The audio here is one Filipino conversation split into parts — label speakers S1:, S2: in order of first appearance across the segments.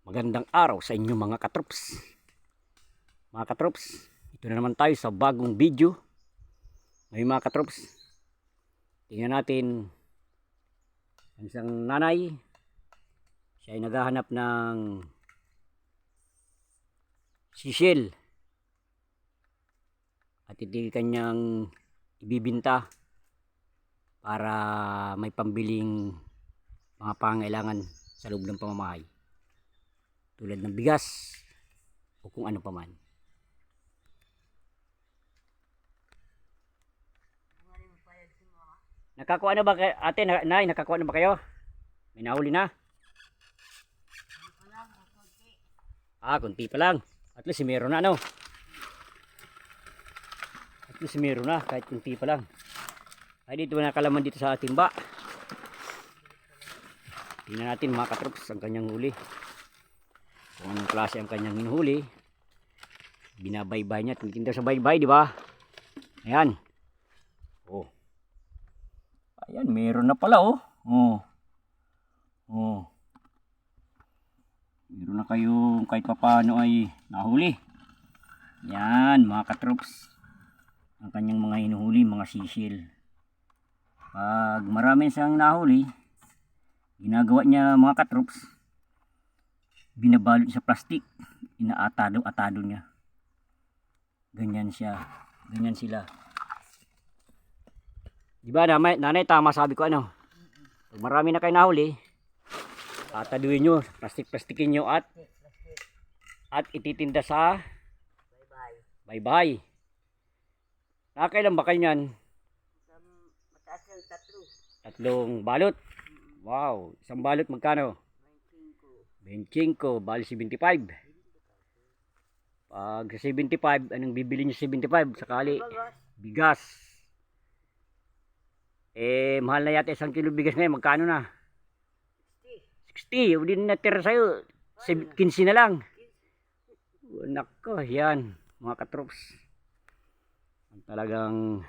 S1: Magandang araw sa inyo mga katrops. Mga katrops, ito na naman tayo sa bagong video. Ngayon mga katrops, tingnan natin ang isang nanay. Siya ay naghahanap ng sisil at iti kanyang ibibinta para may pambiling mga pangailangan sa loob ng pamamahay, tulad ng bigas o kung ano pa man. Nakakuha na ba kayo, ate, nay, nakakuha na ba kayo? May nahuli na? Kunti pa lang. At least meron na, ano? At least meron na, kahit kunti pa lang. Ay, dito na kalaman dito sa timba. Tingnan natin mga katrops ang kanyang huli. Kung anong klase ang kanyang hinuhuli. Binabaybay niya. Tinitinda sa baybay, di ba? Ayan. Oh. Ayan, meron na pala, oh. Oh. Oh. Meron na kayong kahit paano ay nahuli. Yan, mga katrops. Ang kanyang mga hinuhuli, mga sisil. Pag marami siyang nahuli, ginagawa niya mga katrops, binabalot sa plastic, inaatado-atado niya. Ganyan siya, ganyan sila. Diba nanay, tama sabi ko, ano? Pag marami na kayo nahuli, tataduin nyo, plastic-plastikin nyo at ititinda sa baybay. Nakakailan ba kayo nyan?
S2: Mataas ng
S1: Tatlong balot. Wow, isang balot magkano? 25, bali 75. Pag sa 75, anong bibili nyo 75? Sakali, bigas. Mahal na yata 1 kilo bigas ngayon. Magkano na? 60. Hindi na natira sa'yo. 15 na lang. Nako, yan. Mga katrops. Talagang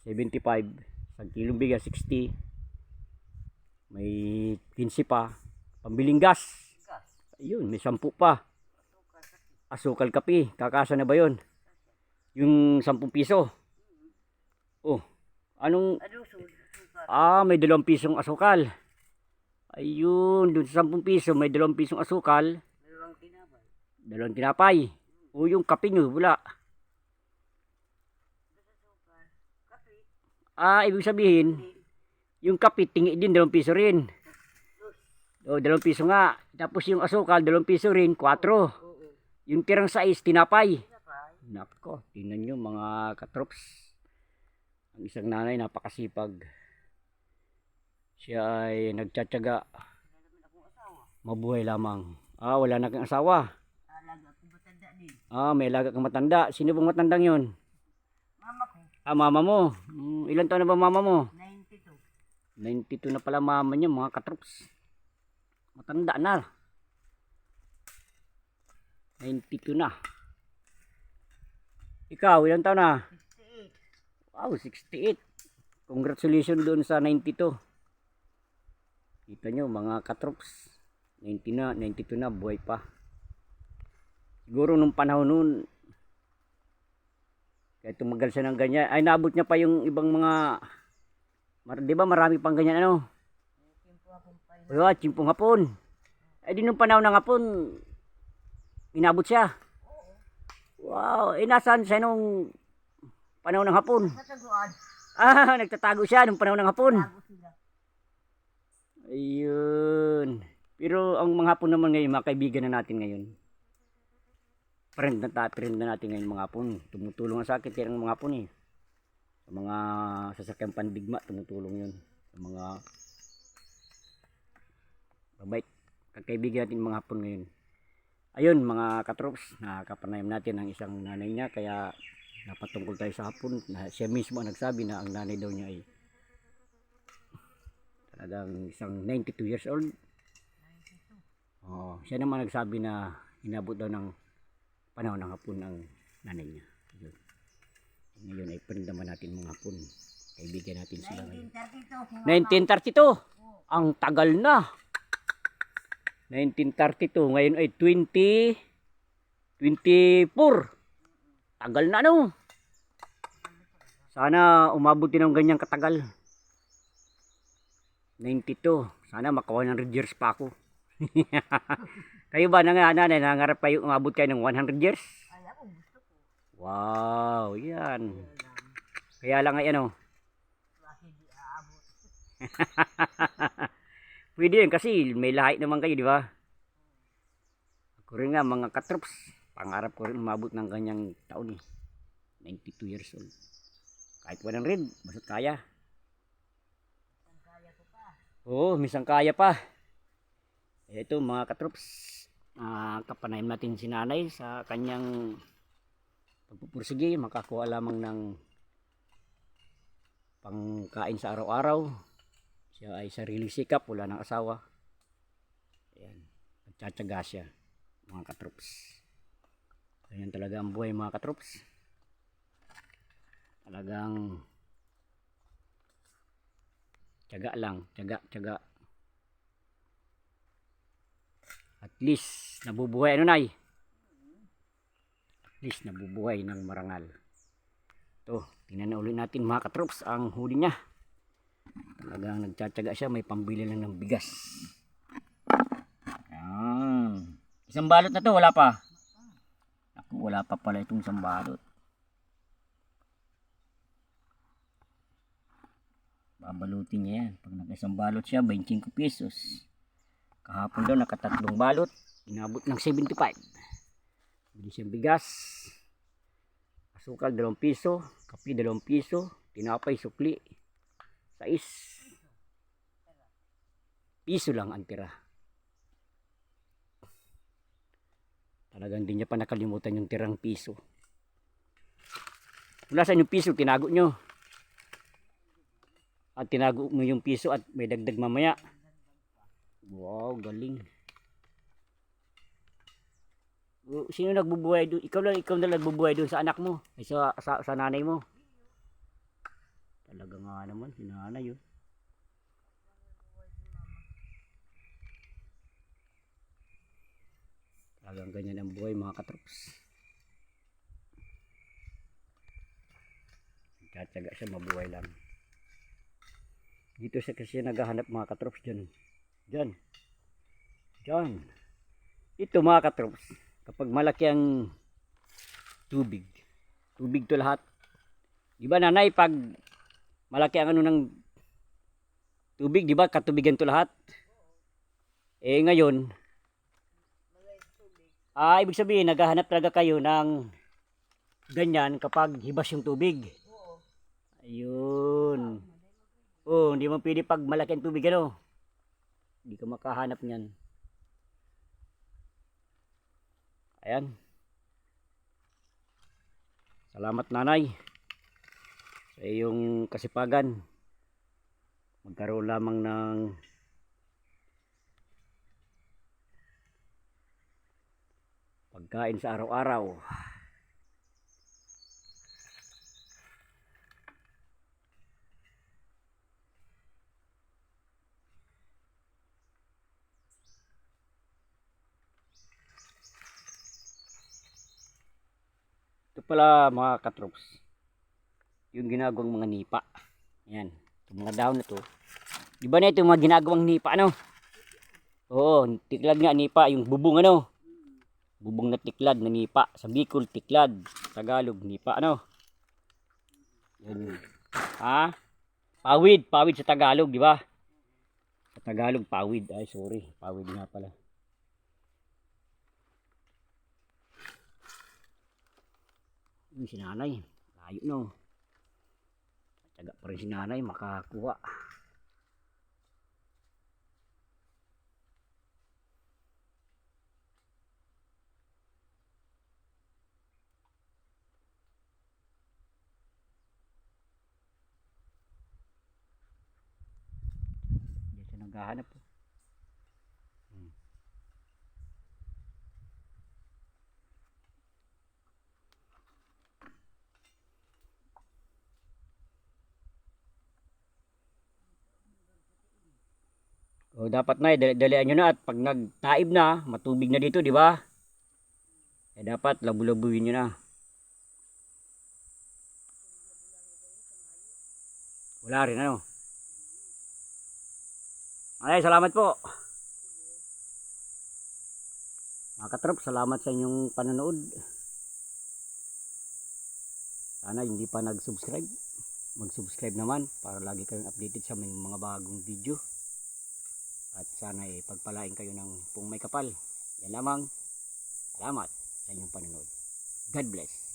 S1: 75. 1 kilo bigas, 60. May 15 pa. Pambiling gas. Ayun, may 10 pa. Asukal kape. Kakasa na ba yun? Yung 10 piso. Oh, anong... may 2 pisong asukal. Ayun, dun sa 10 piso may 2 pisong asukal. 2 tinapay. O yung kape nyo, wala. Ibig sabihin, yung kape, tingi din, 2 piso rin. O, 2 piso nga. Tapos yung asukal, 2 piso rin, 4. Yung tirang 6, tinapay. Nako, tingnan nyo mga katrops. Ang isang nanay, napakasipag. Siya ay nagtsatsaga. Mabuhay lamang. Wala na kang asawa. May alaga kang matanda. Sino bang matandang yun?
S2: Mama ko.
S1: Mama mo. Ilan taon na ba mama mo?
S2: 92.
S1: 92 na pala mama niya, mga katrops. Matanda na. 92 na. Ikaw, ilan taon na?
S2: 68.
S1: Wow, 68. Congratulations doon sa 92. Kita nyo mga katrops. 90 na, 92 na, buhay pa. Siguro nung panahon noon, kaya tumagal siya ng ganyan. Ay, naabot niya pa yung ibang mga, di ba marami pang ganyan, ano? Chimpong hapon. Di nung panahon ng hapon, inabot siya. Wow, nasaan siya nung panahon ng hapon? Nagtatago siya nung panahon ng hapon. Ayun. Pero ang mga hapon naman ngayon, mga kaibigan na natin ngayon. Friend na natin ngayon mga hapon. Tumutulong sa akin ang mga hapon eh. Sa mga sasakyang pandigma, tumutulong yun. Sa mga mabait kaibigan natin mga hapon ngayon. Ayun mga katrops, nakakapanayam natin ang isang nanay niya, kaya napatungkol tayo sa hapon. Siya mismo ang nagsabi na ang nanay daw niya ay talagang isang 92 years old. Siya naman nagsabi na inabot daw ng panahon ng hapon ang nanay niya. Ngayon ay friend naman natin mga hapon. Kaibigan natin sila ngayon. 1932. Ang tagal na. 1932. Ngayon ay 2024. Tagal na no. Sana umabot din ng ganyang katagal. 92. Sana maka 100 years pa ako. Kayo ba nangarap kayo umabot kayo ng 100 years?
S2: Ay, ako gusto ko.
S1: Wow, yan.
S2: Kaya lang.
S1: Kaya lang ay ano.
S2: Bakit di aabot?
S1: Pwede yun kasi may lahi naman kayo, di ba? Ako rin nga mga katrops. Pangarap ko rin umabot ng ganyang taon eh. 92 years old. Kahit 100, basta't kaya.
S2: Ang kaya ko pa.
S1: Oo, misang kaya pa. Ito mga katrops. Kapanayin natin si nanay sa kanyang pagpupursige. Makakuha lamang ng pangkain sa araw-araw. Siya ay sariling sikap, wala ng asawa. Ayan, nagtsatsaga siya mga katrops. Ganyan talaga ang buhay mga katrops. Talagang tiyaga lang, tiyaga. At least nabubuhay ano nay? At least nabubuhay ng marangal. Ito, tingnan na ulit natin mga katrops ang huli niya. Talagang nagtsatsaga siya, may pambili lang ng bigas. Yan. Isang balot na to, wala pa. Ako, wala pa pala itong isang balot. Babalutin niya yan. Pag nag-isang balot siya, 25 pesos. Kahapon daw, nakatatlong balot. Inabot ng 75. Bili siyang bigas. Asukal, 2 piso. Kape, 2 piso. Tinapay, sukli. 6 piso lang ang tira. Talagang hindi niya pa nakalimutan yung tirang piso. Wala saan yung piso, tinago nyo. At tinago mo yung piso at may dagdag mamaya. Wow, galing. Sino nagbubuhay doon? Ikaw na nagbubuhay doon sa anak mo. Ay, sa nanay mo. Talaga nga naman, si nanay yun. Talagang ganyan ang buhay mga katrops. Tsatsaga siya, mabuhay lang. Dito siya kasi naghahanap mga katrops dyan. Diyan. Ito mga katrops. Kapag malaki ang tubig to lahat. Di ba nanay, pag malaki ang ano ng tubig, di ba katubigan to lahat? Eh ngayon, ibig sabihin naghahanap talaga kayo ng ganyan kapag hibas yung tubig. Ayun. Oh, hindi mo pwede pag malaki ang tubig ano. Hindi ka makahanap niyan. Ayan. Salamat nanay sa iyong kasipagan. Magkaroon lamang ng pagkain sa araw-araw. Ito pala mga katrops, yung ginagawang mga nipa. Yan, itong mga dahon na to. Di ba na ito yung mga ginagawang nipa ano? Oo, tiklad nga nipa, yung bubong ano? Bubong na tiklad na nipa. Sa Bicol, tiklad. Tagalog, nipa ano? Yan. Ha? Pawid sa Tagalog, di ba? Sa Tagalog, pawid. Ay, sorry. Pawid nga pala. Yung si nanay, layo no. Taga pa rin si nanay makakuha. Diyan siya naghahanap. O So dapat na dalian nyo na at pag nagtaib na, matubig na dito, di ba? Dapat labu-labuin nyo na. Wala rin ano. Ay, salamat po. Mga katrop, salamat sa inyong panonood. Sana hindi pa nag-subscribe, mag-subscribe naman para lagi kayong updated sa mga bagong video. At sana pagpalain kayo ng pong may kapal. Yan lamang. Salamat sa inyong panonood. God bless.